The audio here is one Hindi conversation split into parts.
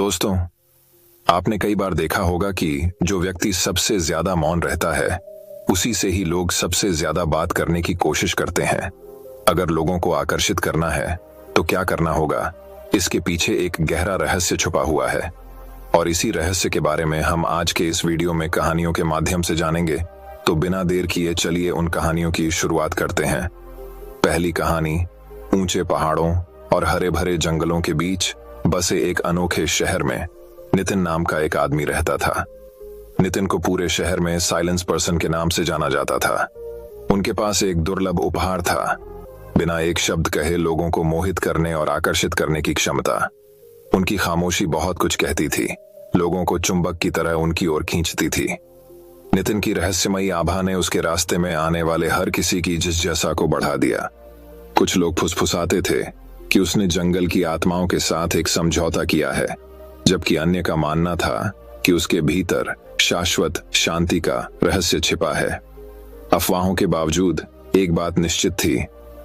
दोस्तों, आपने कई बार देखा होगा कि जो व्यक्ति सबसे ज्यादा मौन रहता है, उसी से ही लोग सबसे ज्यादा बात करने की कोशिश करते हैं। अगर लोगों को आकर्षित करना है तो क्या करना होगा, इसके पीछे एक गहरा रहस्य छुपा हुआ है और इसी रहस्य के बारे में हम आज के इस वीडियो में कहानियों के माध्यम से जानेंगे। तो बिना देर किए चलिए उन कहानियों की शुरुआत करते हैं। पहली कहानी, ऊंचे पहाड़ों और हरे भरे जंगलों के बीच बसे एक अनोखे शहर में नितिन नाम का एक आदमी रहता था। नितिन को पूरे शहर में साइलेंस पर्सन के नाम से जाना जाता था। उनके पास एक दुर्लभ उपहार था, बिना एक शब्द कहे लोगों को मोहित करने और आकर्षित करने की क्षमता। उनकी खामोशी बहुत कुछ कहती थी, लोगों को चुंबक की तरह उनकी ओर खींचती थी। नितिन की रहस्यमयी आभा ने उसके रास्ते में आने वाले हर किसी की जिज्ञासा को बढ़ा दिया। कुछ लोग फुसफुसाते थे कि उसने जंगल की आत्माओं के साथ एक समझौता किया है, जबकि अन्य का मानना था कि उसके भीतर शाश्वत शांति का रहस्य छिपा है। अफवाहों के बावजूद एक बात निश्चित थी,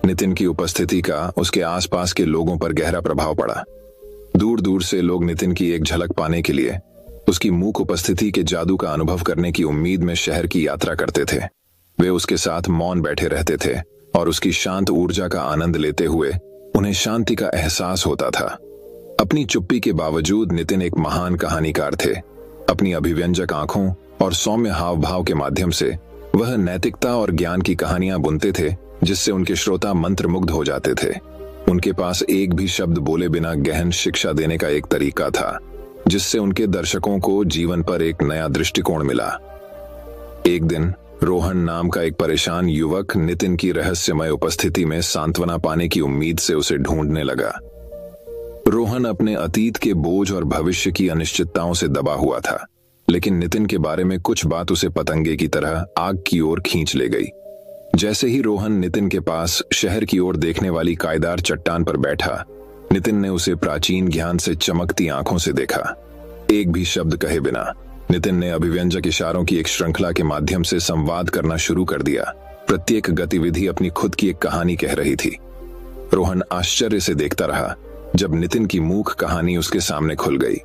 नितिन की उपस्थिति का उसके आसपास के लोगों पर गहरा प्रभाव पड़ा। दूर दूर से लोग नितिन की एक झलक पाने के लिए उसकी मूक उपस्थिति के जादू का अनुभव करने की उम्मीद में शहर की यात्रा करते थे। वे उसके साथ मौन बैठे रहते थे और उसकी शांत ऊर्जा का आनंद लेते हुए उन्हें शांति का एहसास होता था। अपनी चुप्पी के बावजूद नितिन एक महान कहानीकार थे। अपनी अभिव्यंजक आंखों और सौम्य हाव भाव के माध्यम से वह नैतिकता और ज्ञान की कहानियां बुनते थे, जिससे उनके श्रोता मंत्रमुग्ध हो जाते थे। उनके पास एक भी शब्द बोले बिना गहन शिक्षा देने का एक तरीका था, जिससे उनके दर्शकों को जीवन पर एक नया दृष्टिकोण मिला। एक दिन रोहन नाम का एक परेशान युवक नितिन की रहस्यमय उपस्थिति में सांत्वना पाने की उम्मीद से उसे ढूंढने लगा। रोहन अपने अतीत के बोझ और भविष्य की अनिश्चितताओं से दबा हुआ था, लेकिन नितिन के बारे में कुछ बात उसे पतंगे की तरह आग की ओर खींच ले गई। जैसे ही रोहन नितिन के पास शहर की ओर देखने वाली कायदार चट्टान पर बैठा, नितिन ने उसे प्राचीन ज्ञान से चमकती आंखों से देखा। एक भी शब्द कहे बिना नितिन ने अभिव्यंजक इशारों की एक श्रृंखला के माध्यम से संवाद करना शुरू कर दिया। प्रत्येक गतिविधि अपनी खुद की एक कहानी कह रही थी। रोहन आश्चर्य से देखता रहा जब नितिन की मूक कहानी उसके सामने खुल गई।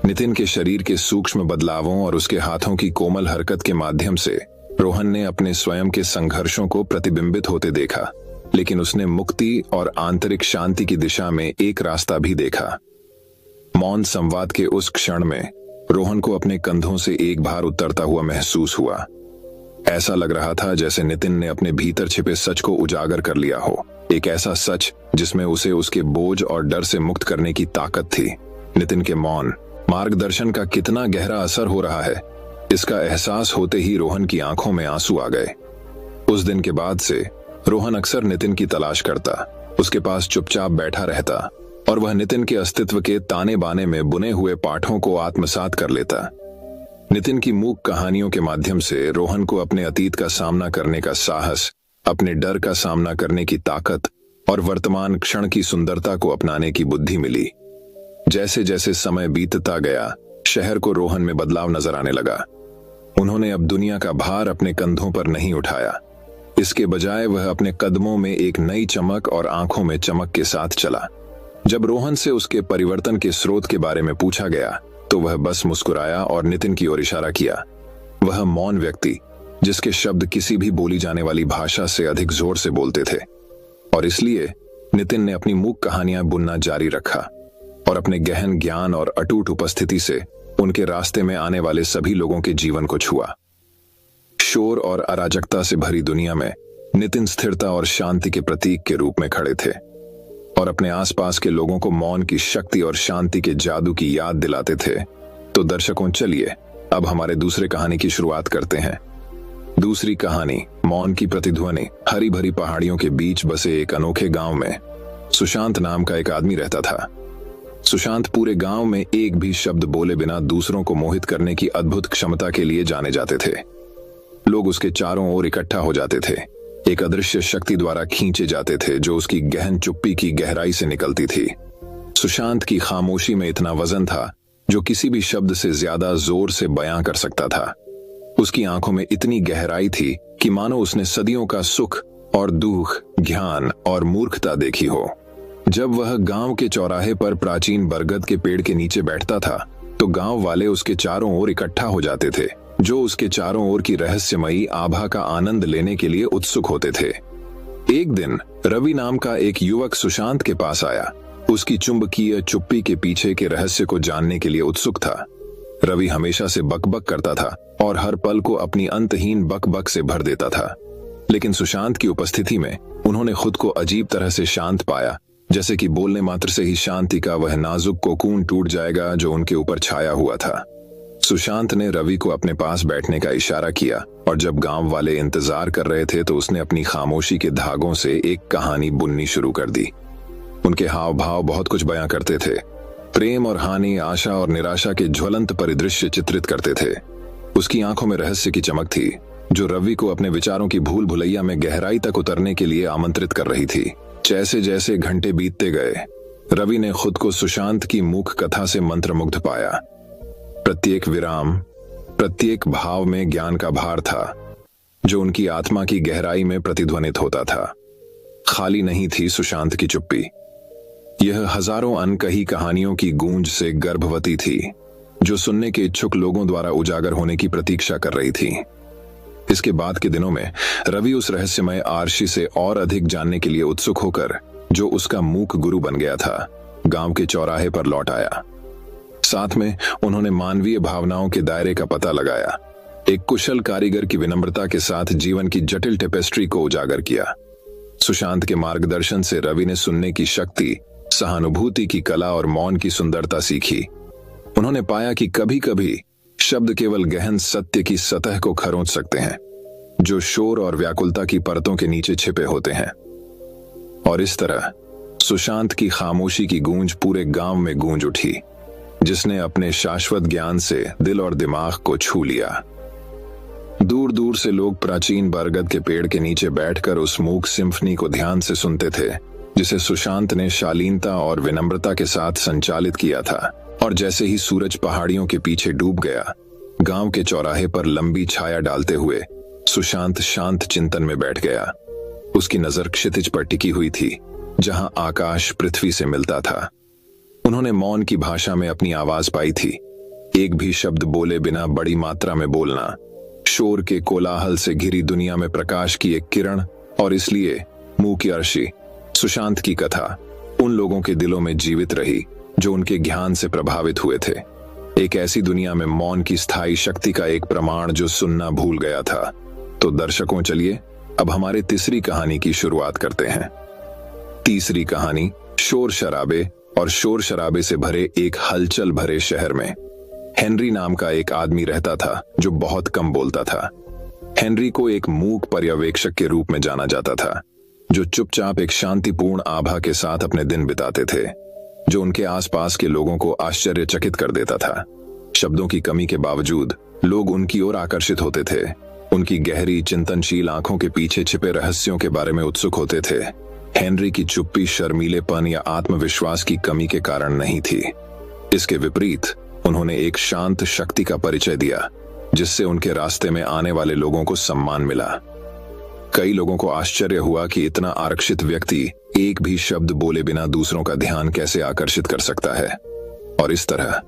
नितिन के शरीर के सूक्ष्म बदलावों और उसके हाथों की कोमल हरकत के माध्यम से रोहन ने अपने स्वयं के संघर्षों को प्रतिबिंबित होते देखा, लेकिन उसने मुक्ति और आंतरिक शांति की दिशा में एक रास्ता भी देखा। मौन संवाद के उस क्षण में रोहन को अपने कंधों से एक भार उतरता हुआ महसूस हुआ। ऐसा लग रहा था जैसे नितिन ने अपने भीतर छिपे सच को उजागर कर लिया हो, एक ऐसा सच जिसमें उसे उसके बोझ और डर से मुक्त करने की ताकत थी। नितिन के मौन मार्गदर्शन का कितना गहरा असर हो रहा है, इसका एहसास होते ही रोहन की आंखों में आंसू आ गए। उस दिन के बाद से रोहन अक्सर नितिन की तलाश करता, उसके पास चुपचाप बैठा रहता और वह नितिन के अस्तित्व के ताने बाने में बुने हुए पाठों को आत्मसात कर लेता। नितिन की मूक कहानियों के माध्यम से रोहन को अपने अतीत का सामना करने का साहस, अपने डर का सामना करने की ताकत और वर्तमान क्षण की सुंदरता को अपनाने की बुद्धि मिली। जैसे जैसे समय बीतता गया, शहर को रोहन में बदलाव नजर आने लगा। उन्होंने अब दुनिया का भार अपने कंधों पर नहीं उठाया, इसके बजाय वह अपने कदमों में एक नई चमक और आंखों में चमक के साथ चला। जब रोहन से उसके परिवर्तन के स्रोत के बारे में पूछा गया तो वह बस मुस्कुराया और नितिन की ओर इशारा किया। वह मौन व्यक्ति, जिसके शब्द किसी भी बोली जाने वाली भाषा से अधिक जोर से बोलते थे, और इसलिए नितिन ने अपनी मूक कहानियां बुनना जारी रखा और अपने गहन ज्ञान और अटूट उपस्थिति से उनके रास्ते में आने वाले सभी लोगों के जीवन को छुआ। शोर और अराजकता से भरी दुनिया में नितिन स्थिरता और शांति के प्रतीक के रूप में खड़े थे और अपने आसपास के लोगों को मौन की शक्ति और शांति के जादू की याद दिलाते थे। तो दर्शकों, चलिए अब हमारे दूसरे कहानी की शुरुआत करते हैं। दूसरी कहानी, मौन की प्रतिध्वनि। हरी भरी पहाड़ियों के बीच बसे एक अनोखे गांव में सुशांत नाम का एक आदमी रहता था। सुशांत पूरे गांव में एक भी शब्द बोले बिना दूसरों को मोहित करने की अद्भुत क्षमता के लिए जाने जाते थे। लोग उसके चारों ओर इकट्ठा हो जाते थे, एक अदृश्य शक्ति द्वारा खींचे जाते थे जो उसकी गहन चुप्पी की गहराई से निकलती थी। सुशांत की खामोशी में इतना वजन था जो किसी भी शब्द से ज्यादा जोर से बयां कर सकता था। उसकी आंखों में इतनी गहराई थी कि मानो उसने सदियों का सुख और दुख, ज्ञान और मूर्खता देखी हो। जब वह गांव के चौराहे पर प्राचीन बरगद के पेड़ के नीचे बैठता था तो गांव वाले उसके चारों ओर इकट्ठा हो जाते थे, जो उसके चारों ओर की रहस्यमयी आभा का आनंद लेने के लिए उत्सुक होते थे। एक दिन रवि नाम का एक युवक सुशांत के पास आया। उसकी चुंबकीय चुप्पी के पीछे के रहस्य को जानने के लिए उत्सुक था। रवि हमेशा से बकबक करता था और हर पल को अपनी अंतहीन बकबक से भर देता था, लेकिन सुशांत की उपस्थिति में उन्होंने खुद को अजीब तरह से शांत पाया, जैसे कि बोलने मात्र से ही शांति का वह नाजुक कोकून टूट जाएगा जो उनके ऊपर छाया हुआ था। सुशांत ने रवि को अपने पास बैठने का इशारा किया और जब गांव वाले इंतजार कर रहे थे तो उसने अपनी खामोशी के धागों से एक कहानी बुननी शुरू कर दी। उनके हाव भाव बहुत कुछ बयां करते थे। प्रेम और हानि, आशा और निराशा के ज्वलंत परिदृश्य चित्रित करते थे। उसकी आंखों में रहस्य की चमक थी जो रवि को अपने विचारों की भूल भुलैया में गहराई तक उतरने के लिए आमंत्रित कर रही थी। जैसे जैसे घंटे बीतते गए रवि ने खुद को सुशांत की मूक कथा से मंत्रमुग्ध पाया। प्रत्येक विराम, प्रत्येक भाव में ज्ञान का भार था जो उनकी आत्मा की गहराई में प्रतिध्वनित होता था। खाली नहीं थी सुशांत की चुप्पी, यह हजारों अनकही कहानियों की गूंज से गर्भवती थी जो सुनने के इच्छुक लोगों द्वारा उजागर होने की प्रतीक्षा कर रही थी। इसके बाद के दिनों में रवि उस रहस्यमय आर्षी से और अधिक जानने के लिए उत्सुक होकर, जो उसका मूक गुरु बन गया था, गांव के चौराहे पर लौट आया। साथ में उन्होंने मानवीय भावनाओं के दायरे का पता लगाया, एक कुशल कारीगर की विनम्रता के साथ जीवन की जटिल टेपेस्ट्री को उजागर किया। सुशांत के मार्गदर्शन से रवि ने सुनने की शक्ति, सहानुभूति की कला और मौन की सुंदरता सीखी। उन्होंने पाया कि कभी कभी शब्द केवल गहन सत्य की सतह को खरोंच सकते हैं, जो शोर और व्याकुलता की परतों के नीचे छिपे होते हैं। और इस तरह सुशांत की खामोशी की गूंज पूरे गांव में गूंज उठी, जिसने अपने शाश्वत ज्ञान से दिल और दिमाग को छू लिया। दूर दूर से लोग प्राचीन बरगद के पेड़ के नीचे बैठकर उस मूक सिम्फनी को ध्यान से सुनते थे, जिसे सुशांत ने शालीनता और विनम्रता के साथ संचालित किया था। और जैसे ही सूरज पहाड़ियों के पीछे डूब गया, गांव के चौराहे पर लंबी छाया डालते हुए सुशांत शांत चिंतन में बैठ गया। उसकी नजर क्षितिज पर टिकी हुई थी, जहां आकाश पृथ्वी से मिलता था। उन्होंने मौन की भाषा में अपनी आवाज पाई थी, एक भी शब्द बोले बिना बड़ी मात्रा में बोलना, शोर के कोलाहल से घिरी दुनिया में प्रकाश की एक किरण। और इसलिए मुंह की अर्शी, सुशांत की कथा उन लोगों के दिलों में जीवित रही जो उनके ज्ञान से प्रभावित हुए थे। एक ऐसी दुनिया में मौन की स्थायी शक्ति का एक प्रमाण जो सुनना भूल गया था। तो दर्शकों, चलिए अब हमारे तीसरी कहानी की शुरुआत करते हैं। तीसरी कहानी, शोर शराबे और शोर शराबे से भरे एक हलचल भरे शहर में हेनरी नाम का एक आदमी रहता था जो बहुत कम बोलता था। हेनरी को एक मूक पर्यवेक्षक के रूप में जाना जाता था, जो चुपचाप एक शांतिपूर्ण आभा के साथ अपने दिन बिताते थे, जो उनके आसपास के लोगों को आश्चर्यचकित कर देता था। शब्दों की कमी के बावजूद लोग उनकी ओर आकर्षित होते थे। उनकी गहरी चिंतनशील आंखों के पीछे छिपे रहस्यों के बारे में उत्सुक होते थे। हेनरी की चुप्पी शर्मीलेपन या आत्मविश्वास की कमी के कारण नहीं थी। इसके विपरीत उन्होंने एक शांत शक्ति का परिचय दिया, जिससे उनके रास्ते में आने वाले लोगों को सम्मान मिला। कई लोगों को आश्चर्य हुआ कि इतना आरक्षित व्यक्ति एक भी शब्द बोले बिना दूसरों का ध्यान कैसे आकर्षित कर सकता है। और इस तरह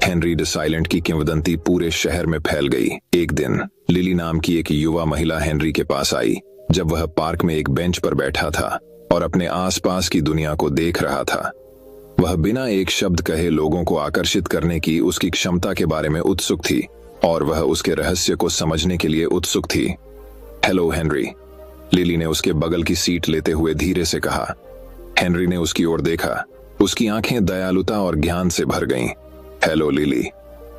हेनरी द साइलेंट की किंवदंती पूरे शहर में फैल गई। एक दिन लिली नाम की एक युवा महिला हेनरी के पास आई, जब वह पार्क में एक बेंच पर बैठा था और अपने आसपास की दुनिया को देख रहा था। वह बिना एक शब्द कहे लोगों को आकर्षित करने की उसकी क्षमता के बारे में उत्सुक थी और वह उसके रहस्य को समझने के लिए उत्सुक थी। हेलो हेनरी, लिली ने उसके बगल की सीट लेते हुए धीरे से कहा। हेनरी ने उसकी ओर देखा, उसकी आंखें दयालुता और ज्ञान से भर गईं। हेलो लिली,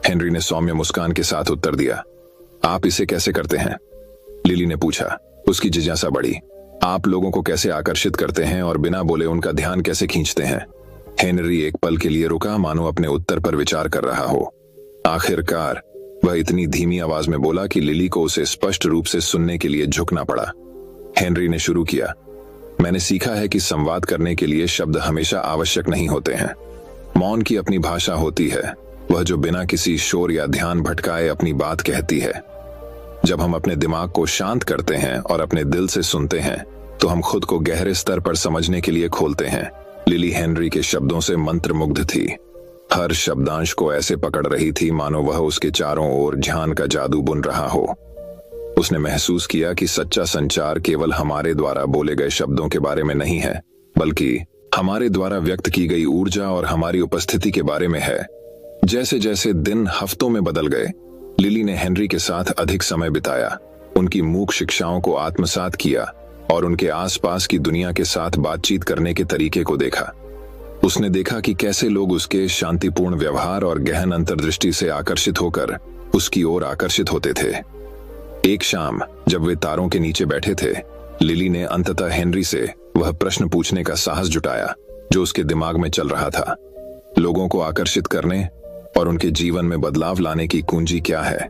हेनरी ने सौम्य मुस्कान के साथ उत्तर दिया। आप इसे कैसे करते हैं? लिली ने पूछा। उसकी जिज्ञासा बढ़ी। आप लोगों को कैसे आकर्षित करते हैं और बिना बोले उनका ध्यान कैसे खींचते हैं? हेनरी एक पल के लिए रुका, मानो अपने उत्तर पर विचार कर रहा हो। आखिरकार वह इतनी धीमी आवाज में बोला कि लिली को उसे स्पष्ट रूप से सुनने के लिए झुकना पड़ा। हेनरी ने शुरू किया। मैंने सीखा है कि संवाद करने के लिए शब्द हमेशा आवश्यक नहीं होते हैं। मौन की अपनी भाषा होती है, वह जो बिना किसी शोर या ध्यान भटकाए अपनी बात कहती है। जब हम अपने दिमाग को शांत करते हैं और अपने दिल से सुनते हैं, तो हम खुद को गहरे स्तर पर समझने के लिए खोलते हैं। लिली हेनरी के शब्दों से मंत्रमुग्ध थी। हर शब्दांश को ऐसे पकड़ रही थी मानो वह उसके चारों ओर ध्यान का जादू बुन रहा हो। उसने महसूस किया कि सच्चा संचार केवल हमारे द्वारा बोले गए शब्दों के बारे में नहीं है, बल्कि हमारे द्वारा व्यक्त की गई ऊर्जा और हमारी उपस्थिति के बारे में है। जैसे जैसे दिन हफ्तों में बदल गए, लिली ने हेनरी के साथ अधिक समय बिताया, उनकी मूक शिक्षाओं को आत्मसात किया और उनके आसपास की दुनिया के साथ बातचीत करने के तरीके को देखा। उसने देखा कि कैसे लोग उसके शांतिपूर्ण व्यवहार और गहन अंतर्दृष्टि से आकर्षित होकर उसकी ओर आकर्षित होते थे। एक शाम जब वे तारों के नीचे बैठे थे, लिली ने अंततः हेनरी से वह प्रश्न पूछने का साहस जुटाया जो उसके दिमाग में चल रहा था। लोगों को आकर्षित करने और उनके जीवन में बदलाव लाने की कुंजी क्या है?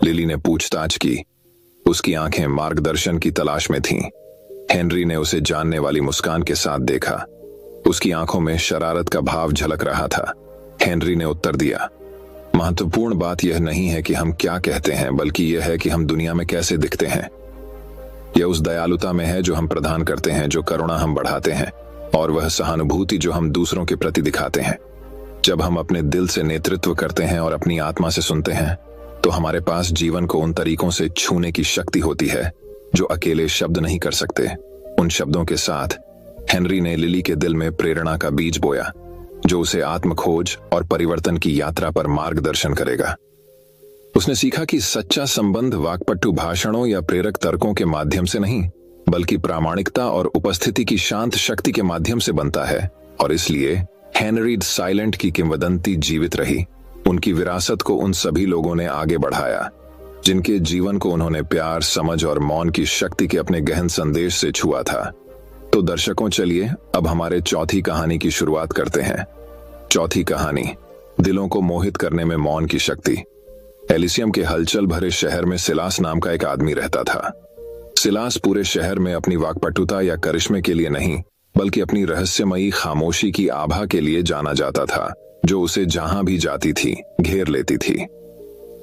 लिली ने पूछताछ की। उसकी आंखें मार्गदर्शन की तलाश में थीं। हेनरी ने उसे जानने वाली मुस्कान के साथ देखा। उसकी आंखों में शरारत का भाव झलक रहा था। हेनरी ने उत्तर दिया, महत्वपूर्ण बात यह नहीं है कि हम क्या कहते हैं, बल्कि यह है कि हम दुनिया में कैसे दिखते हैं। यह उस दयालुता में है जो हम प्रदान करते हैं, जो करुणा हम बढ़ाते हैं, और वह सहानुभूति जो हम दूसरों के प्रति दिखाते हैं। जब हम अपने दिल से नेतृत्व करते हैं और अपनी आत्मा से सुनते हैं, तो हमारे पास जीवन को उन तरीकों से छूने की शक्ति होती है जो अकेले शब्द नहीं कर सकते। उन शब्दों के साथ हेनरी ने लिली के दिल में प्रेरणा का बीज बोया, जो उसे आत्मखोज और परिवर्तन की यात्रा पर मार्गदर्शन करेगा। उसने सीखा कि सच्चा संबंध वाक्पटु भाषणों या प्रेरक तर्कों के माध्यम से नहीं, बल्कि प्रामाणिकता और उपस्थिति की शांत शक्ति के माध्यम से बनता है। और इसलिए हेनरी साइलेंट की किंवदंती जीवित रही। उनकी विरासत को उन सभी लोगों ने आगे बढ़ाया जिनके जीवन को उन्होंने प्यार, समझ और मौन की शक्ति के अपने गहन संदेश से छुआ था। तो दर्शकों, चलिए अब हमारे चौथी कहानी की शुरुआत करते हैं। चौथी कहानी, दिलों को मोहित करने में मौन की शक्ति। एलिसियम के हलचल भरे शहर में सिलास नाम का एक आदमी रहता था। सिलास पूरे शहर में अपनी वाक्पटुता या करिश्मे के लिए नहीं, बल्कि अपनी रहस्यमयी खामोशी की आभा के लिए जाना जाता था, जो उसे जहां भी जाती थी घेर लेती थी।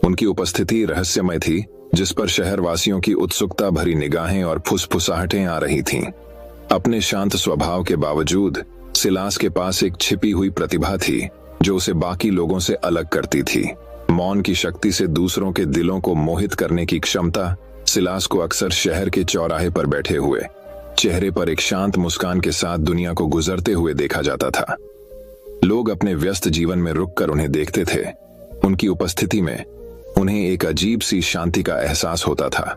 उनकी उपस्थिति रहस्यमय थी, जिस पर शहरवासियों की उत्सुकता भरी निगाहें और फुसफुसाहटें आ रही थीं। अपने शांत स्वभाव के बावजूद सिलास के पास एक छिपी हुई प्रतिभा थी जो उसे बाकी लोगों से अलग करती थी। मौन की शक्ति से दूसरों के दिलों को मोहित करने की क्षमता सिलास को अक्सर शहर के चौराहे पर बैठे हुए चेहरे पर एक शांत मुस्कान के साथ दुनिया को गुजरते हुए देखा जाता था। लोग अपने व्यस्त जीवन में रुककर उन्हें देखते थे। उनकी उपस्थिति में उन्हें एक अजीब सी शांति का एहसास होता था।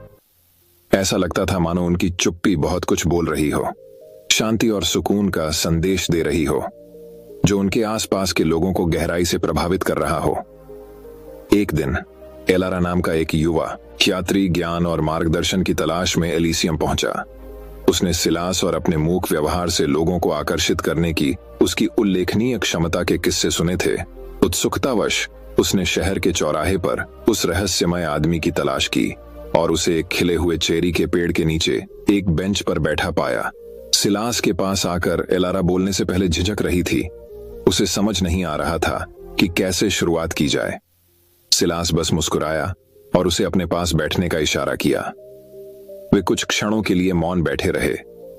ऐसा लगता था मानो उनकी चुप्पी बहुत कुछ बोल रही हो, शांति और सुकून का संदेश दे रही हो, जो उनके आसपास के लोगों को गहराई से प्रभावित कर रहा हो। एक दिन एलारा नाम का एक युवा यात्री ज्ञान और मार्गदर्शन की तलाश में एलिसियम पहुंचा। उसने सिलास और अपने मूक व्यवहार से लोगों को आकर्षित करने की उसकी उल्लेखनीय क्षमता के किस्से सुने थे। उत्सुकतावश उसने शहर के चौराहे पर उस रहस्यमय आदमी की तलाश की और उसे एक खिले हुए चेरी के पेड़ के नीचे एक बेंच पर बैठा पाया। सिलास के पास आकर एलारा बोलने से पहले झिझक रही थी। उसे समझ नहीं आ रहा था कि कैसे शुरुआत की जाए। सिलास बस मुस्कुराया और उसे अपने पास बैठने का इशारा किया। वे कुछ क्षणों के लिए मौन बैठे रहे।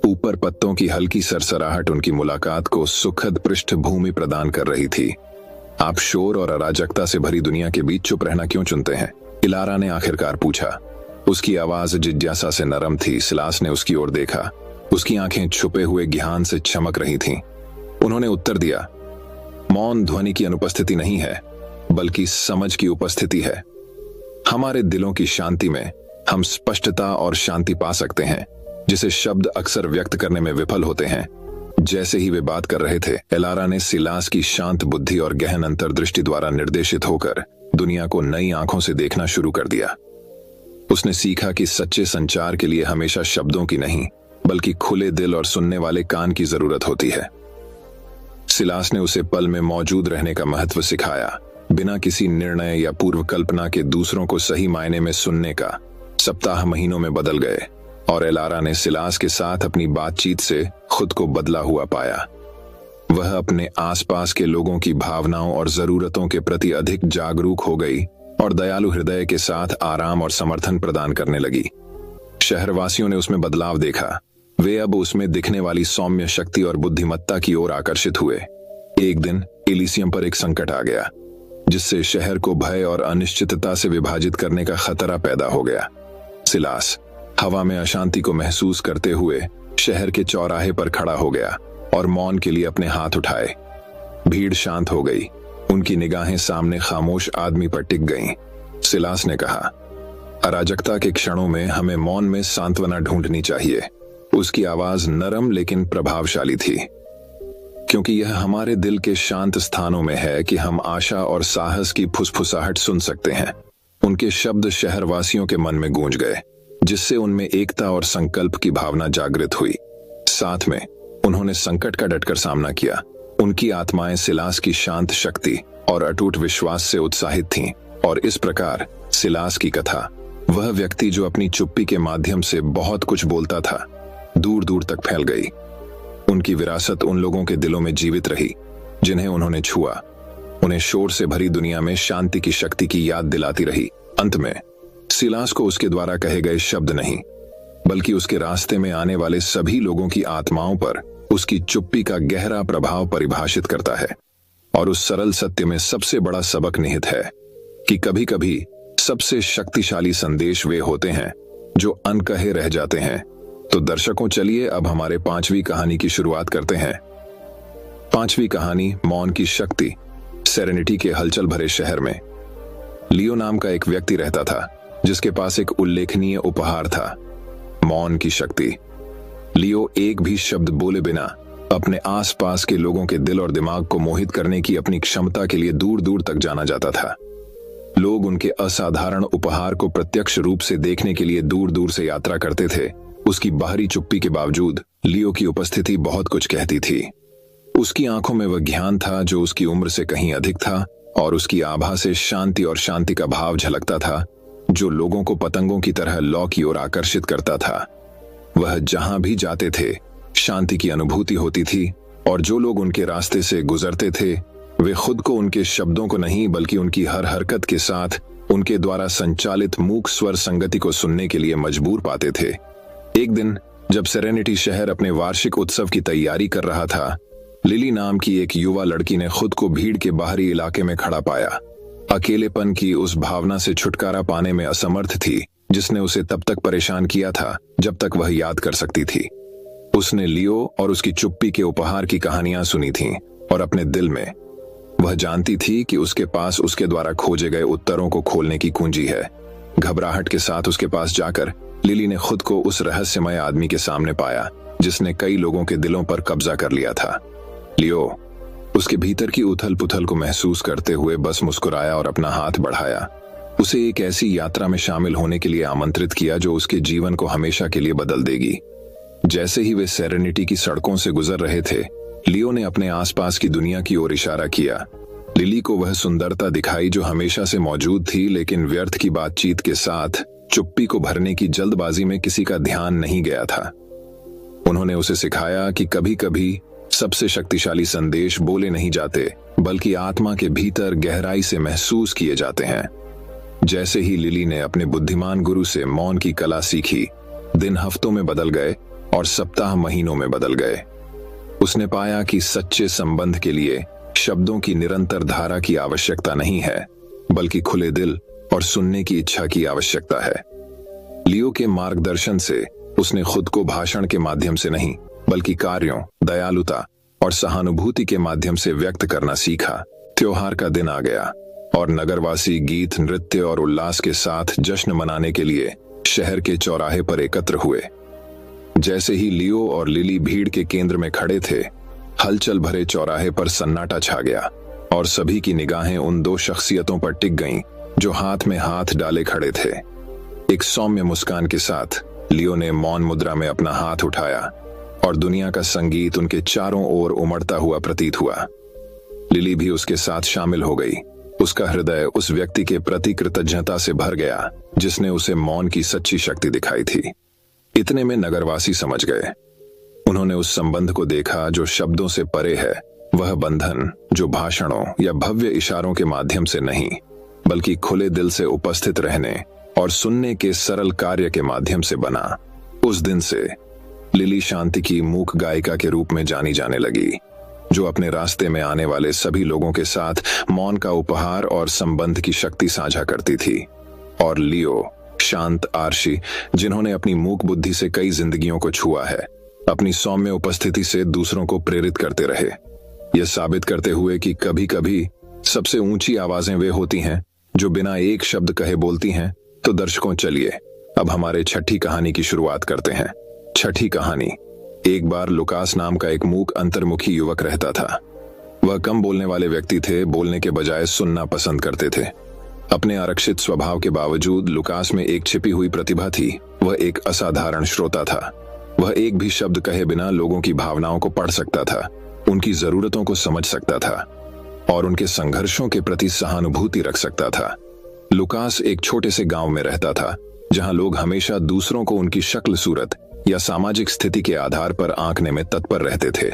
ऊपर पत्तों की हल्की सरसराहट उनकी मुलाकात को सुखद पृष्ठभूमि प्रदान कर रही थी। आप शोर और अराजकता से भरी दुनिया के बीच चुप रहना क्यों चुनते हैं? एलारा ने आखिरकार पूछा। उसकी आवाज जिज्ञासा से नरम थी। सिलास ने उसकी ओर देखा। उसकी आंखें छुपे हुए ज्ञान से चमक रही थीं। उन्होंने उत्तर दिया, मौन ध्वनि की अनुपस्थिति नहीं है, बल्कि समझ की उपस्थिति है। हमारे दिलों की शांति में हम स्पष्टता और शांति पा सकते हैं, जिसे शब्द अक्सर व्यक्त करने में विफल होते हैं। जैसे ही वे बात कर रहे थे, एलारा ने सिलास की शांत बुद्धि और गहन अंतर्दृष्टि द्वारा निर्देशित होकर दुनिया को नई आंखों से देखना शुरू कर दिया। उसने सीखा कि सच्चे संचार के लिए हमेशा शब्दों की नहीं, बल्कि खुले दिल और सुनने वाले कान की जरूरत होती है। सिलास ने उसे पल में मौजूद रहने का महत्व सिखाया। बिना किसी निर्णय या पूर्व कल्पना के दूसरों को सही मायने में सुनने का सप्ताह महीनों में बदल गए और एलारा ने सिलास के साथ अपनी बातचीत से खुद को बदला हुआ पाया। वह अपने आसपास के लोगों की भावनाओं और जरूरतों के प्रति अधिक जागरूक हो गई और दयालु हृदय के साथ आराम और समर्थन प्रदान करने लगी। शहरवासियों ने उसमें बदलाव देखा। वे अब उसमें दिखने वाली सौम्य शक्ति और बुद्धिमत्ता की ओर आकर्षित हुए। एक दिन एलिसियम पर एक संकट आ गया, जिससे शहर को भय और अनिश्चितता से विभाजित करने का खतरा पैदा हो गया। सिलास हवा में अशांति को महसूस करते हुए शहर के चौराहे पर खड़ा हो गया और मौन के लिए अपने हाथ उठाए। भीड़ शांत हो गई, उनकी निगाहें सामने खामोश आदमी पर टिक गईं। सिलास ने कहा, अराजकता के क्षणों में हमें मौन में सांत्वना ढूंढनी चाहिए। उसकी आवाज नरम लेकिन प्रभावशाली थी, क्योंकि यह हमारे दिल के शांत स्थानों में है कि हम आशा और साहस की फुसफुसाहट सुन सकते हैं। उनके शब्द शहरवासियों के मन में गूंज गए, जिससे उनमें एकता और संकल्प की भावना जागृत हुई। साथ में उन्होंने संकट का डटकर सामना किया। उनकी आत्माएं सिलास की शांत शक्ति और अटूट विश्वास से उत्साहित थीं, और इस प्रकार सिलास की कथा, वह व्यक्ति जो अपनी चुप्पी के माध्यम से बहुत कुछ बोलता था, दूर दूर तक फैल गई। उनकी विरासत उन लोगों के दिलों में जीवित रही जिन्हें उन्होंने छुआ। उन्हें शोर से भरी दुनिया में शांति की शक्ति की याद दिलाती रही। अंत में सिलास को उसके द्वारा कहे गए शब्द नहीं, बल्कि उसके रास्ते में आने वाले सभी लोगों की आत्माओं पर उसकी चुप्पी का गहरा प्रभाव परिभाषित करता है। और उस सरल सत्य में सबसे बड़ा सबक निहित है कि कभी कभी सबसे शक्तिशाली संदेश वे होते हैं जो अनकहे रह जाते हैं। तो दर्शकों, चलिए अब हमारे 5वीं कहानी की शुरुआत करते हैं। 5वीं कहानी, मौन की शक्ति। सेरेनिटी के हलचल भरे शहर में लियो नाम का एक व्यक्ति रहता था, जिसके पास एक उल्लेखनीय उपहार था, मौन की शक्ति। लियो एक भी शब्द बोले बिना अपने आसपास के लोगों के दिल और दिमाग को मोहित करने की अपनी क्षमता के लिए दूर दूर तक जाना जाता था। लोग उनके असाधारण उपहार को प्रत्यक्ष रूप से देखने के लिए दूर दूर से यात्रा करते थे। उसकी बाहरी चुप्पी के बावजूद लियो की उपस्थिति बहुत कुछ कहती थी। उसकी आंखों में वह ज्ञान था जो उसकी उम्र से कहीं अधिक था, और उसकी आभा से शांति और शांति का भाव झलकता था, जो लोगों को पतंगों की तरह लौ की ओर आकर्षित करता था। वह जहां भी जाते थे, शांति की अनुभूति होती थी, और जो लोग उनके रास्ते से गुजरते थे, वे खुद को उनके शब्दों को नहीं, बल्कि उनकी हर हरकत के साथ उनके द्वारा संचालित मूक स्वर संगति को सुनने के लिए मजबूर पाते थे। एक दिन जब सेरेनिटी शहर अपने वार्षिक उत्सव की तैयारी कर रहा था, लिली नाम की एक युवा लड़की ने खुद को भीड़ के बाहरी इलाके में खड़ा पाया। अकेलेपन की उस भावना से छुटकारा पाने में असमर्थ थी, जिसने उसे तब तक परेशान किया था जब तक वह याद कर सकती थी। उसने लियो और उसकी चुप्पी के उपहार की कहानियां सुनी थीं, और अपने दिल में वह जानती थी कि उसके पास उसके द्वारा खोजे गए उत्तरों को खोलने की कुंजी है। घबराहट के साथ उसके पास जाकर लिली ने खुद को उस रहस्यमय आदमी के सामने पाया, जिसने कई लोगों के दिलों पर कब्जा कर लिया था। लियो उसके भीतर की उथल पुथल को महसूस करते हुए बस मुस्कुराया और अपना हाथ बढ़ाया। उसे एक ऐसी यात्रा में शामिल होने के लिए आमंत्रित किया जो उसके जीवन को हमेशा के लिए बदल देगी। जैसे ही वे सेरेनिटी की सड़कों से गुजर रहे थे, लियो ने अपने आसपास की दुनिया की ओर इशारा किया। लिली को वह सुंदरता दिखाई जो हमेशा से मौजूद थी, लेकिन व्यर्थ की बातचीत के साथ चुप्पी को भरने की जल्दबाजी में किसी का ध्यान नहीं गया था। उन्होंने उसे सिखाया कि कभी कभी सबसे शक्तिशाली संदेश बोले नहीं जाते, बल्कि आत्मा के भीतर गहराई से महसूस किए जाते हैं। जैसे ही लिली ने अपने बुद्धिमान गुरु से मौन की कला सीखी, दिन हफ्तों में बदल गए और सप्ताह महीनों में बदल गए। उसने पाया कि सच्चे संबंध के लिए शब्दों की निरंतर धारा की आवश्यकता नहीं है, बल्कि खुले दिल और सुनने की इच्छा की आवश्यकता है। लियो के मार्गदर्शन से उसने खुद को भाषण के माध्यम से नहीं, बल्कि कार्यों, दयालुता और सहानुभूति के माध्यम से व्यक्त करना सीखा। त्योहार का दिन आ गया और नगरवासी गीत, नृत्य और उल्लास के साथ जश्न मनाने के लिए शहर के चौराहे पर एकत्र हुए। जैसे ही लियो और लिली भीड़ के केंद्र में खड़े थे, हलचल भरे चौराहे पर सन्नाटा छा गया और सभी की निगाहें उन दो शख्सियतों पर टिक गईं जो हाथ में हाथ डाले खड़े थे। एक सौम्य मुस्कान के साथ लियो ने मौन मुद्रा में अपना हाथ उठाया और दुनिया का संगीत उनके चारों ओर उमड़ता हुआ प्रतीत हुआ। लिली भी उसके साथ शामिल हो गई। उसका हृदय उस व्यक्ति के प्रति कृतज्ञता से भर गया जिसने उसे मौन की सच्ची शक्ति दिखाई थी। इतने में नगरवासी समझ गए। उन्होंने उस संबंध को देखा जो शब्दों से परे है, वह बंधन जो भाषणों या भव्य इशारों के माध्यम से नहीं, बल्कि खुले दिल से उपस्थित रहने और सुनने के सरल कार्य के माध्यम से बना। उस दिन से लिली शांति की मूक गायिका के रूप में जानी जाने लगी, जो अपने रास्ते में आने वाले सभी लोगों के साथ मौन का उपहार और संबंध की शक्ति साझा करती थी। और लियो, शांत आरशी, जिन्होंने अपनी मूक बुद्धि से कई जिंदगियों को छुआ है, अपनी सौम्य उपस्थिति से दूसरों को प्रेरित करते रहे, ये साबित करते हुए कि कभी कभी सबसे ऊंची आवाजें वे होती हैं जो बिना एक शब्द कहे बोलती हैं। तो दर्शकों, चलिए अब हमारे छठी कहानी की शुरुआत करते हैं। छठी कहानी। एक बार लुकास नाम का एक मूक अंतर्मुखी युवक रहता था। वह कम बोलने वाले व्यक्ति थे, बोलने के बजाय सुनना पसंद करते थे। अपने आरक्षित स्वभाव के बावजूद लुकास में एक छिपी हुई प्रतिभा थी। वह एक असाधारण श्रोता था। वह एक भी शब्द कहे बिना लोगों की भावनाओं को पढ़ सकता था, उनकी जरूरतों को समझ सकता था और उनके संघर्षों के प्रति सहानुभूति रख सकता था। लुकास एक छोटे से गांव में रहता था, जहां लोग हमेशा दूसरों को उनकी शक्ल सूरत या सामाजिक स्थिति के आधार पर आंकने में तत्पर रहते थे।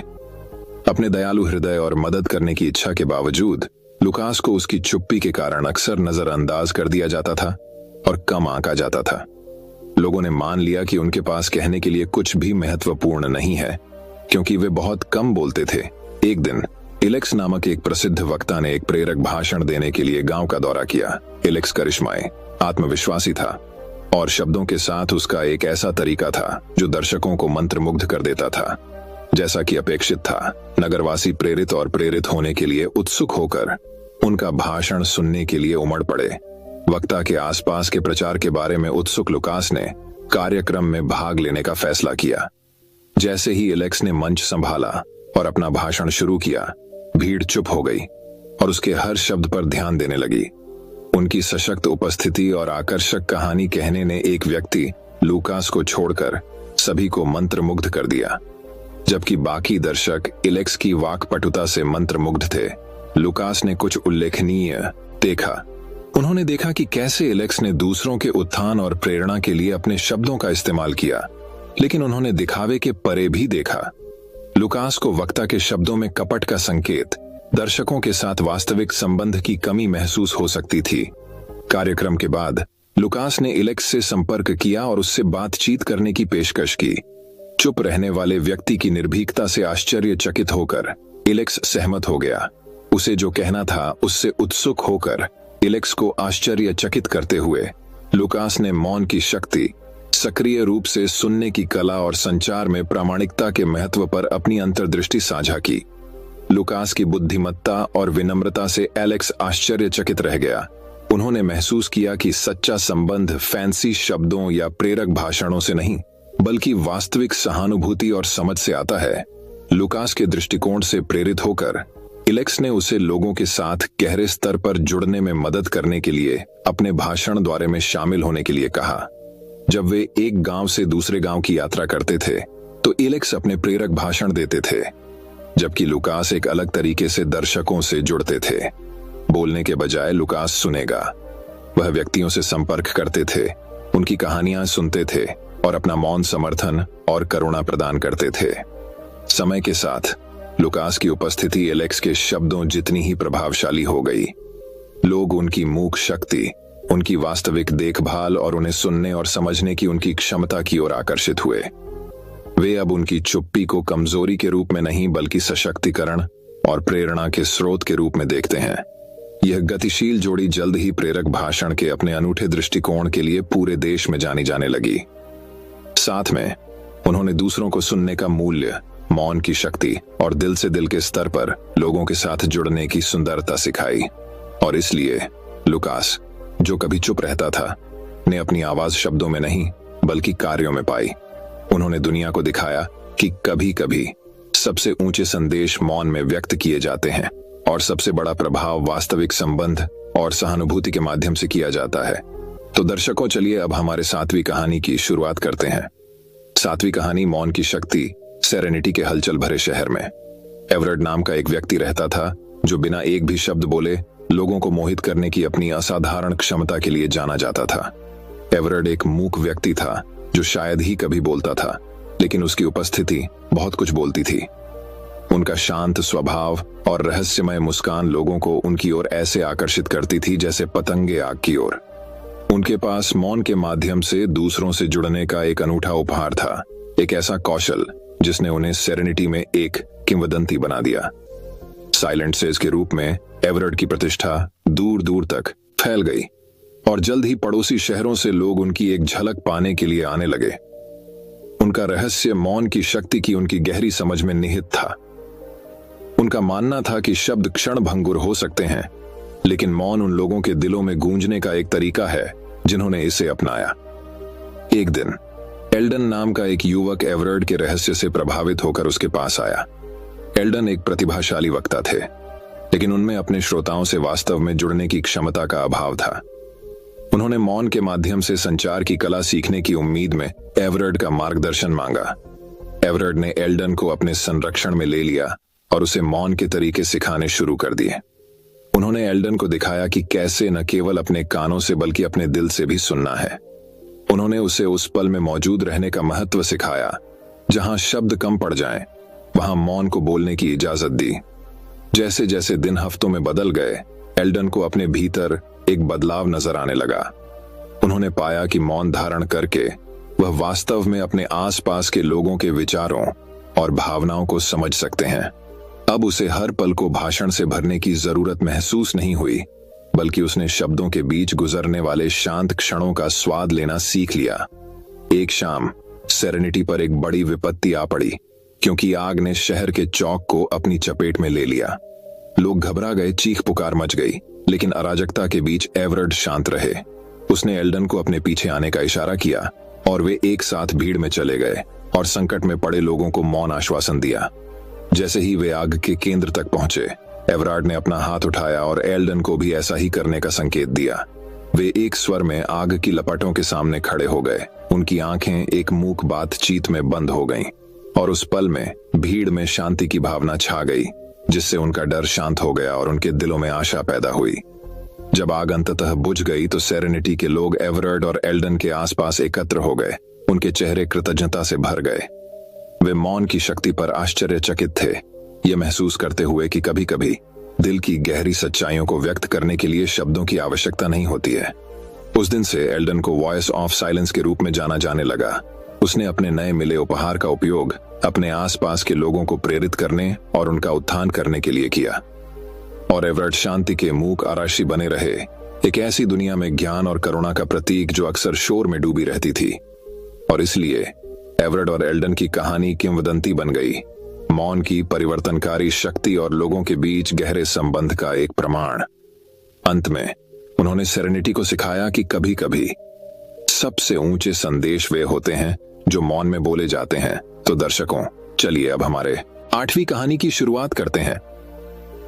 अपने दयालु हृदय और मदद करने की इच्छा के बावजूद लुकास को उसकी चुप्पी के कारण अक्सर नजरअंदाज कर दिया जाता था और कम आंका जाता था। लोगों ने मान लिया कि उनके पास कहने के लिए कुछ भी महत्वपूर्ण नहीं है, क्योंकि वे बहुत कम बोलते थे। एक दिन एलेक्स नामक एक प्रसिद्ध वक्ता ने एक प्रेरक भाषण देने के लिए गांव का दौरा किया। एलेक्स करिश्माई, आत्मविश्वासी था और शब्दों के साथ उसका एक ऐसा तरीका था जो दर्शकों को मंत्रमुग्ध कर देता था। जैसा कि अपेक्षित था, नगरवासी प्रेरित और प्रेरित होने के लिए उत्सुक होकर उनका भाषण सुनने के लिए उमड़ पड़े। वक्ता के आसपास के प्रचार के बारे में उत्सुक लुकास ने कार्यक्रम में भाग लेने का फैसला किया। जैसे ही एलेक्स ने मंच संभाला और अपना भाषण शुरू किया, भीड़ चुप हो गई और उसके हर शब्द पर ध्यान देने लगी। उनकी सशक्त उपस्थिति और आकर्षक कहानी कहने ने एक व्यक्ति, लुकास को छोड़कर, सभी को मंत्रमुग्ध कर दिया। जबकि बाकी दर्शक एलेक्स की वाक्पटुता से मंत्रमुग्ध थे, लुकास ने कुछ उल्लेखनीय देखा। उन्होंने देखा कि कैसे एलेक्स ने दूसरों के उत्थान और प्रेरणा के लिए अपने शब्दों का इस्तेमाल किया, लेकिन उन्होंने दिखावे के परे भी देखा। लुकास को वक्ता के शब्दों में कपट का संकेत, दर्शकों के साथ वास्तविक संबंध की कमी महसूस हो सकती थी। कार्यक्रम के बाद लुकास ने एलेक्स से संपर्क किया और उससे बातचीत करने की पेशकश की। चुप रहने वाले व्यक्ति की निर्भीकता से आश्चर्यचकित होकर एलेक्स सहमत हो गया। उसे जो कहना था उससे उत्सुक होकर एलेक्स को आश्चर्यचकित करते हुए लुकास ने मौन की शक्ति, सक्रिय रूप से सुनने की कला और संचार में प्रामाणिकता के महत्व पर अपनी अंतर्दृष्टि साझा की। लुकास की बुद्धिमत्ता और विनम्रता से एलेक्स आश्चर्यचकित रह गया। उन्होंने महसूस किया कि सच्चा संबंध फैंसी शब्दों या प्रेरक भाषणों से नहीं, बल्कि वास्तविक सहानुभूति और समझ से आता है। लुकास के दृष्टिकोण से प्रेरित होकर एलेक्स ने उसे लोगों के साथ गहरे स्तर पर जुड़ने में मदद करने के लिए अपने भाषण द्वारे में शामिल होने के लिए कहा। जब वे एक गांव से दूसरे गांव की यात्रा करते थे, तो एलेक्स अपने प्रेरक भाषण देते थे, जबकि लुकास एक अलग तरीके से दर्शकों से जुड़ते थे। बोलने के बजाय लुकास सुनेगा। वह व्यक्तियों से संपर्क करते थे, उनकी कहानियां सुनते थे और अपना मौन समर्थन और करुणा प्रदान करते थे। समय के साथ लुकास की उपस्थिति एलेक्स के शब्दों जितनी ही प्रभावशाली हो गई। लोग उनकी मूक शक्ति, उनकी वास्तविक देखभाल और उन्हें सुनने और समझने की उनकी क्षमता की ओर आकर्षित हुए। वे अब उनकी चुप्पी को कमजोरी के रूप में नहीं, बल्कि सशक्तिकरण और प्रेरणा के स्रोत के रूप में देखते हैं। यह गतिशील जोड़ी जल्द ही प्रेरक भाषण के अपने अनूठे दृष्टिकोण के लिए पूरे देश में जानी जाने लगी। साथ में उन्होंने दूसरों को सुनने का मूल्य, मौन की शक्ति और दिल से दिल के स्तर पर लोगों के साथ जुड़ने की सुंदरता सिखाई। और इसलिए लुकास, जो कभी चुप रहता था, ने अपनी आवाज शब्दों में नहीं बल्कि कार्यों में पाई। उन्होंने दुनिया को दिखाया कि कभी कभी सबसे ऊंचे संदेश मौन में व्यक्त किए जाते हैं और सबसे बड़ा प्रभाव वास्तविक संबंध और सहानुभूति के माध्यम से किया जाता है। तो दर्शकों, चलिए अब हमारे 7वीं कहानी की शुरुआत करते हैं। 7वीं कहानी, मौन की शक्ति। सेरेनिटी के हलचल भरे शहर में एवरेट नाम का एक व्यक्ति रहता था, जो बिना एक भी शब्द बोले लोगों को मोहित करने की अपनी असाधारण क्षमता के लिए जाना जाता था। एवरेट एक मूक व्यक्ति था, जो शायद ही कभी बोलता था, लेकिन उसकी उपस्थिति बहुत कुछ बोलती थी। उनका शांत स्वभाव और रहस्यमय मुस्कान लोगों को उनकी ओर ऐसे आकर्षित करती थी जैसे पतंगे आग की ओर। उनके पास मौन के माध्यम से दूसरों से जुड़ने का एक अनूठा उपहार था, एक ऐसा कौशल जिसने उन्हें सेरेनिटी में एक किंवदंती बना दिया। साइलेंट सेज के रूप में एवरेट की प्रतिष्ठा दूर दूर तक फैल गई और जल्द ही पड़ोसी शहरों से लोग उनकी एक झलक पाने के लिए आने लगे। उनका रहस्य मौन की शक्ति की उनकी गहरी समझ में निहित था। उनका मानना था कि शब्द क्षण भंगुर हो सकते हैं, लेकिन मौन उन लोगों के दिलों में गूंजने का एक तरीका है जिन्होंने इसे अपनाया। एक दिन एल्डन नाम का एक युवक एवरेट के रहस्य से प्रभावित होकर उसके पास आया। एल्डन एक प्रतिभाशाली वक्ता थे, लेकिन उनमें अपने श्रोताओं से वास्तव में जुड़ने की क्षमता का अभाव था। उन्होंने मौन के माध्यम से संचार की कला सीखने की उम्मीद में एवरेट का मार्गदर्शन मांगा। एवरेट ने एल्डन को अपने संरक्षण में ले लिया और उसे मौन के तरीके सिखाने शुरू कर दिए। उन्होंने एल्डन को दिखाया कि कैसे न केवल अपने कानों से बल्कि अपने दिल से भी सुनना है। उन्होंने उसे उस पल में मौजूद रहने का महत्व सिखाया जहां शब्द कम पड़ जाएं, वहां मौन को बोलने की इजाजत दी। जैसे जैसे दिन हफ्तों में बदल गए, एल्डन को अपने भीतर एक बदलाव नजर आने लगा। उन्होंने पाया कि मौन धारण करके वह वास्तव में अपने आसपास के लोगों के विचारों और भावनाओं को समझ सकते हैं। अब उसे हर पल को भाषण से भरने की जरूरत महसूस नहीं हुई, बल्कि उसने शब्दों के बीच गुजरने वाले शांत क्षणों का स्वाद लेना सीख लिया। एक शाम सेरेनिटी पर एक बड़ी विपत्ति आ पड़ी, क्योंकि आग ने शहर के चौक को अपनी चपेट में ले लिया। लोग घबरा गए, चीख पुकार मच गई, लेकिन अराजकता के बीच एवरेट शांत रहे। उसने एल्डन को अपने पीछे आने का इशारा किया और वे एक साथ भीड़ में चले गए और संकट में पड़े लोगों को मौन आश्वासन दिया। जैसे ही वे आग के केंद्र तक पहुंचे, एवरेट ने अपना हाथ उठाया और एल्डन को भी ऐसा ही करने का संकेत दिया। वे एक स्वर में आग की लपटों के सामने खड़े हो गए। उनकी आंखें एक मूक बातचीत में बंद हो गईं और उस पल में भीड़ में शांति की भावना छा गई, जिससे उनका डर शांत हो गया और उनके दिलों में आशा पैदा हुई। जब आग अंततः बुझ गई तो सेरेनिटी के लोग एवरेट और एल्डन के आसपास एकत्र हो गए। उनके चेहरे कृतज्ञता से भर गए। वे मौन की शक्ति पर आश्चर्यचकित थे, ये महसूस करते हुए कि कभी कभी दिल की गहरी सच्चाइयों को व्यक्त करने के लिए शब्दों की आवश्यकता नहीं होती है। उस दिन से एल्डन को वॉइस ऑफ साइलेंस के रूप में जाना जाने लगा। उसने अपने नए मिले उपहार का उपयोग अपने आसपास के लोगों को प्रेरित करने और उनका उत्थान करने के लिए किया। और एवरेट शांति के मूक आराशी बने रहे, एक ऐसी दुनिया में ज्ञान और करुणा का प्रतीक जो अक्सर शोर में डूबी रहती थी। और इसलिए एवरेट और एल्डन की कहानी किंवदंती बन गई, मौन की परिवर्तनकारी शक्ति और लोगों के बीच गहरे संबंध का एक प्रमाण। अंत में उन्होंने सेरेनिटी को सिखाया कि कभी कभी सबसे ऊंचे संदेश वे होते हैं जो मौन में बोले जाते हैं। तो दर्शकों, चलिए अब हमारे 8वीं कहानी की शुरुआत करते हैं।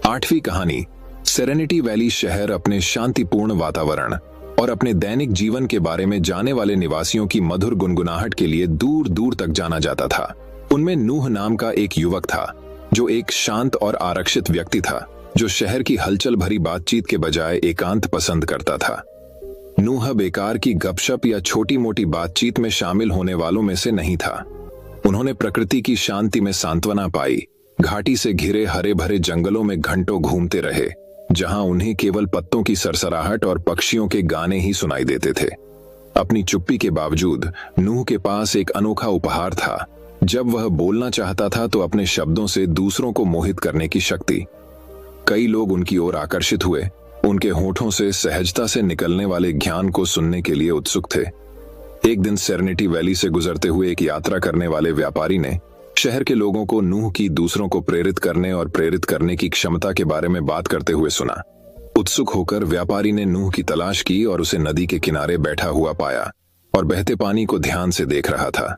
8वीं कहानी सेरेनिटी वैली शहर अपने शांतिपूर्ण वातावरण और अपने दैनिक जीवन के बारे में जाने वाले निवासियों की मधुर गुनगुनाहट के लिए दूर दूर तक जाना जाता था। उनमें नूह नाम का एक युवक था, जो एक शांत और आरक्षित व्यक्ति था, जो शहर की हलचल भरी बातचीत के बजाय एकांत पसंद करता था। नूह बेकार की गपशप या छोटी मोटी बातचीत में शामिल होने वालों में से नहीं था। उन्होंने प्रकृति की शांति में सांत्वना पाई, घाटी से घिरे हरे भरे जंगलों में घंटों घूमते रहे, जहां उन्हें केवल पत्तों की सरसराहट और पक्षियों के गाने ही सुनाई देते थे। अपनी चुप्पी के बावजूद नूह के पास एक अनोखा उपहार था। जब वह बोलना चाहता था तो अपने शब्दों से दूसरों को मोहित करने की शक्ति। कई लोग उनकी ओर आकर्षित हुए, उनके होठों से सहजता से निकलने वाले ज्ञान को सुनने के लिए उत्सुक थे। एक दिन सेरेनिटी वैली से गुजरते हुए एक यात्रा करने वाले व्यापारी ने शहर के लोगों को नूह की दूसरों को प्रेरित करने और प्रेरित करने की क्षमता के बारे में बात करते हुए सुना। उत्सुक होकर व्यापारी ने नूह की तलाश की और उसे नदी के किनारे बैठा हुआ पाया और बहते पानी को ध्यान से देख रहा था।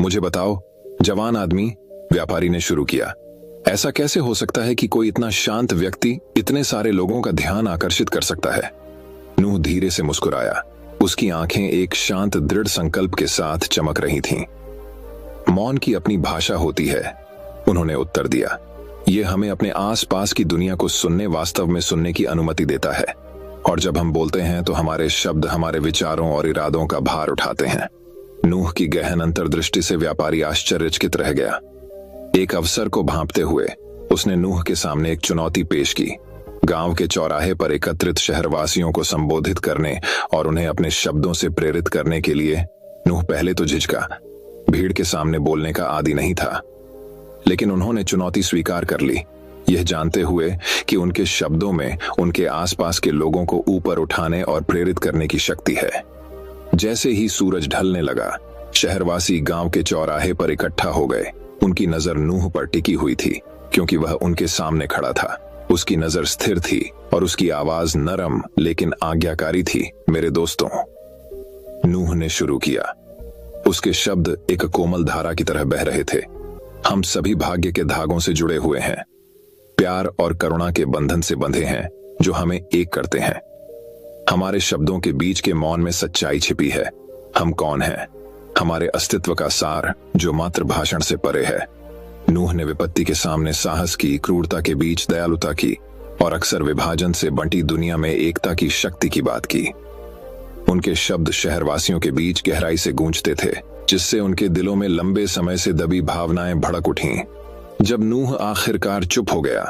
मुझे बताओ, जवान आदमी, व्यापारी ने शुरू किया, ऐसा कैसे हो सकता है कि कोई इतना शांत व्यक्ति इतने सारे लोगों का ध्यान आकर्षित कर सकता है? नूह धीरे से मुस्कुराया। उसकी आंखें एक शांत दृढ़ संकल्प के साथ चमक रही थीं। मौन की अपनी भाषा होती है, उन्होंने उत्तर दिया। यह हमें अपने आसपास की दुनिया को सुनने, वास्तव में सुनने की अनुमति देता है। और जब हम बोलते हैं तो हमारे शब्द हमारे विचारों और इरादों का भार उठाते हैं। नूह की गहन अंतर्दृष्टि से व्यापारी आश्चर्यचकित रह गया। एक अवसर को भांपते हुए उसने नूह के सामने एक चुनौती पेश की। गांव के चौराहे पर एकत्रित शहरवासियों को संबोधित करने और उन्हें अपने शब्दों से प्रेरित करने के लिए। नूह पहले तो झिझका, भीड़ के सामने बोलने का आदी नहीं था, लेकिन उन्होंने चुनौती स्वीकार कर ली, यह जानते हुए कि उनके शब्दों में उनके आसपास के लोगों को ऊपर उठाने और प्रेरित करने की शक्ति है। जैसे ही सूरज ढलने लगा, शहरवासी गांव के चौराहे पर इकट्ठा हो गए। उनकी नजर नूह पर टिकी हुई थी, क्योंकि वह उनके सामने खड़ा था। उसकी नजर स्थिर थी और उसकी आवाज नरम लेकिन आज्ञाकारी थी। मेरे दोस्तों, नूह ने शुरू किया। उसके शब्द एक कोमल धारा की तरह बह रहे थे। हम सभी भाग्य के धागों से जुड़े हुए हैं, प्यार और करुणा के बंधन से बंधे हैं जो हमें एक करते हैं। हमारे शब्दों के बीच के मौन में सच्चाई छिपी है। हम कौन हैं? हमारे अस्तित्व का सार जो मात्र भाषण से परे है। नूह ने विपत्ति के सामने साहस की, क्रूरता के बीच दयालुता की और अक्सर विभाजन से बंटी दुनिया में एकता की शक्ति की बात की। उनके शब्द शहरवासियों के बीच गहराई से गूंजते थे, जिससे उनके दिलों में लंबे समय से दबी भावनाएं भड़क उठीं। जब नूह आखिरकार चुप हो गया,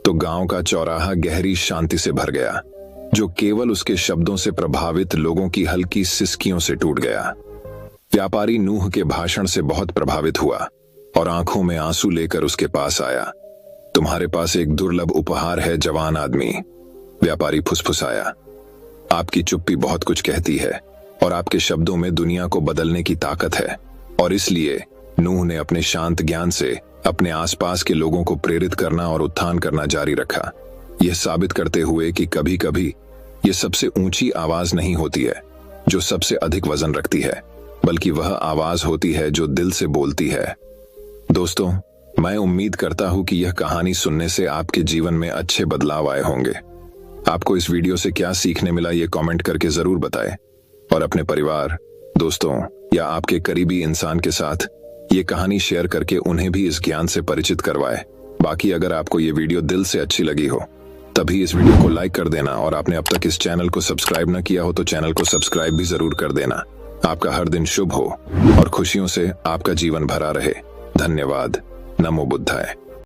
तो गांव का चौराहा गहरी शांति से भर गया, जो केवल उसके शब्दों से प्रभावित लोगों की हल्की सिसकियों से टूट गया। व्यापारी नूह के भाषण से बहुत प्रभावित हुआ और आंखों में आंसू लेकर उसके पास आया। तुम्हारे पास एक दुर्लभ उपहार है, जवान आदमी, व्यापारी फुसफुसाया। आपकी चुप्पी बहुत कुछ कहती है और आपके शब्दों में दुनिया को बदलने की ताकत है। और इसलिए नूह ने अपने शांत ज्ञान से अपने आसपास के लोगों को प्रेरित करना और उत्थान करना जारी रखा, यह साबित करते हुए कि कभी कभी यह सबसे ऊंची आवाज नहीं होती है जो सबसे अधिक वजन रखती है, बल्कि वह आवाज होती है जो दिल से बोलती है। दोस्तों, मैं उम्मीद करता हूं कि यह कहानी सुनने से आपके जीवन में अच्छे बदलाव आए होंगे। आपको इस वीडियो से क्या सीखने मिला, ये कमेंट करके जरूर बताएं और अपने परिवार, दोस्तों या आपके करीबी इंसान के साथ ये कहानी शेयर करके उन्हें भी इस ज्ञान से परिचित करवाएं। बाकी अगर आपको ये वीडियो दिल से अच्छी लगी हो, तभी इस वीडियो को लाइक कर देना और आपने अब तक इस चैनल को सब्सक्राइब न किया हो तो चैनल को सब्सक्राइब भी जरूर कर देना। आपका हर दिन शुभ हो और खुशियों से आपका जीवन भरा रहे। धन्यवाद। नमो बुद्धाय।